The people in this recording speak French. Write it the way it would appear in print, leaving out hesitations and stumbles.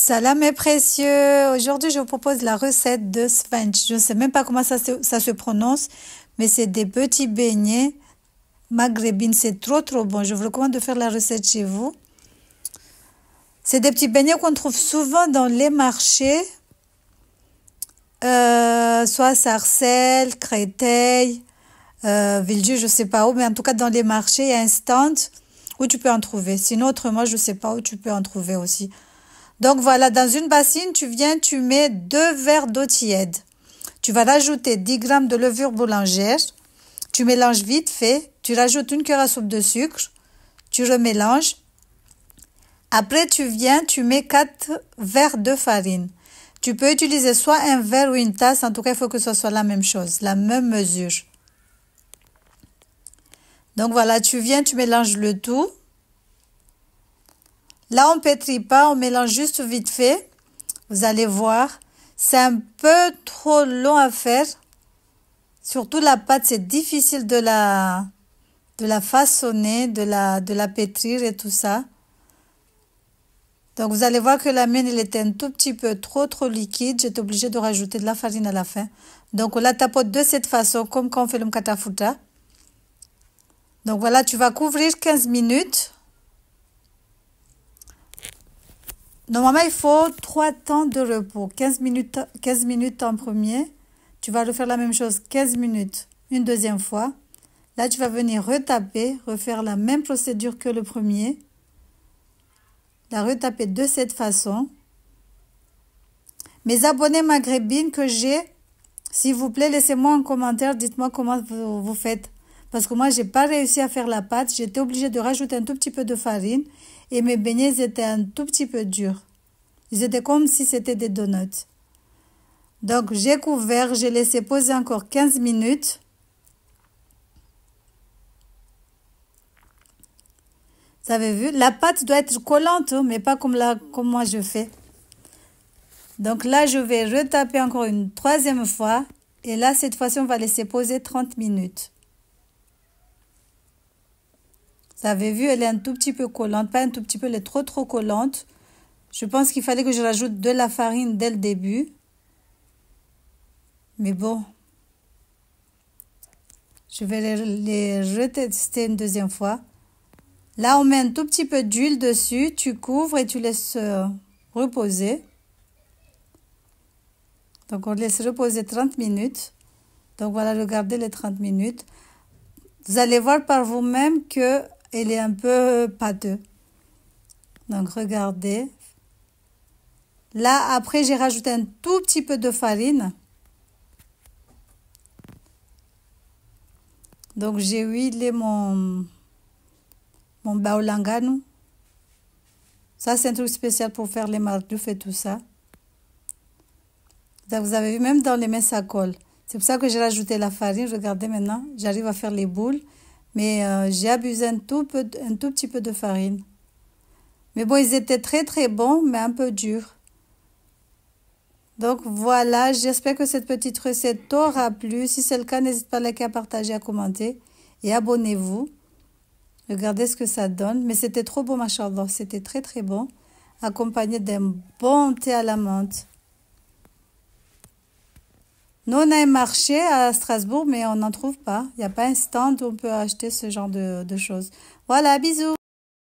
Salam mes précieux, aujourd'hui je vous propose la recette de svench. Je ne sais même pas comment ça se prononce, mais c'est des petits beignets maghrébins, c'est trop bon. Je vous recommande de faire la recette chez vous. C'est des petits beignets qu'on trouve souvent dans les marchés, soit à Sarcelles, Créteil, Villejuif, je ne sais pas où, mais en tout cas dans les marchés, il y a un stand où tu peux en trouver. Sinon autrement, je ne sais pas où tu peux en trouver aussi. Donc voilà, dans une bassine, tu mets 2 verres d'eau tiède. Tu vas rajouter 10 grammes de levure boulangère. Tu mélanges vite fait. Tu rajoutes une cuillère à soupe de sucre. Tu remélanges. Après, tu mets 4 verres de farine. Tu peux utiliser soit un verre ou une tasse. En tout cas, il faut que ce soit la même chose, la même mesure. Donc voilà, tu mélanges le tout. Là, on ne pétrit pas, on mélange juste vite fait. Vous allez voir, c'est un peu trop long à faire. Surtout la pâte, c'est difficile de la façonner, de la pétrir et tout ça. Donc, vous allez voir que la mienne, elle était un tout petit peu trop liquide. J'étais obligée de rajouter de la farine à la fin. Donc, on la tapote de cette façon, comme quand on fait le mkatafuta. Donc, voilà, tu vas couvrir 15 minutes. Normalement, il faut 3 temps de repos. 15 minutes en premier. Tu vas refaire la même chose 15 minutes une deuxième fois. Là, tu vas venir retaper, refaire la même procédure que le premier. La retaper de cette façon. Mes abonnés maghrébines que j'ai, s'il vous plaît, laissez-moi en commentaire, dites-moi comment vous faites. Parce que moi, je n'ai pas réussi à faire la pâte. J'étais obligée de rajouter un tout petit peu de farine. Et mes beignets ils étaient un tout petit peu durs. Ils étaient comme si c'était des donuts. Donc, j'ai couvert, j'ai laissé poser encore 15 minutes. Vous avez vu? La pâte doit être collante, mais pas comme moi je fais. Donc là, je vais retaper encore une troisième fois. Et là, cette fois-ci, on va laisser poser 30 minutes. Vous avez vu, elle est un tout petit peu collante. Pas un tout petit peu, elle est trop collante. Je pense qu'il fallait que je rajoute de la farine dès le début. Mais bon. Je vais les retester une deuxième fois. Là, on met un tout petit peu d'huile dessus. Tu couvres et tu laisses reposer. Donc, on laisse reposer 30 minutes. Donc, voilà, regardez les 30 minutes. Vous allez voir par vous-même qu'elle est un peu pâteuse. Donc, regardez. Là, après, j'ai rajouté un tout petit peu de farine. Donc, j'ai huilé mon baoulangano. Ça, c'est un truc spécial pour faire les mardouf et tout ça. Donc, vous avez vu, même dans les mains, ça colle. C'est pour ça que j'ai rajouté la farine. Regardez maintenant, j'arrive à faire les boules. Mais j'ai abusé un tout petit peu de farine. Mais bon, ils étaient très bons, mais un peu durs. Donc voilà, j'espère que cette petite recette t'aura plu. Si c'est le cas, n'hésite pas à liker, à partager, à commenter. Et abonnez-vous. Regardez ce que ça donne. Mais c'était trop bon, machallah. C'était très bon. Accompagné d'un bon thé à la menthe. Nous, on a un marché à Strasbourg, mais on n'en trouve pas. Il n'y a pas un stand où on peut acheter ce genre de choses. Voilà, bisous.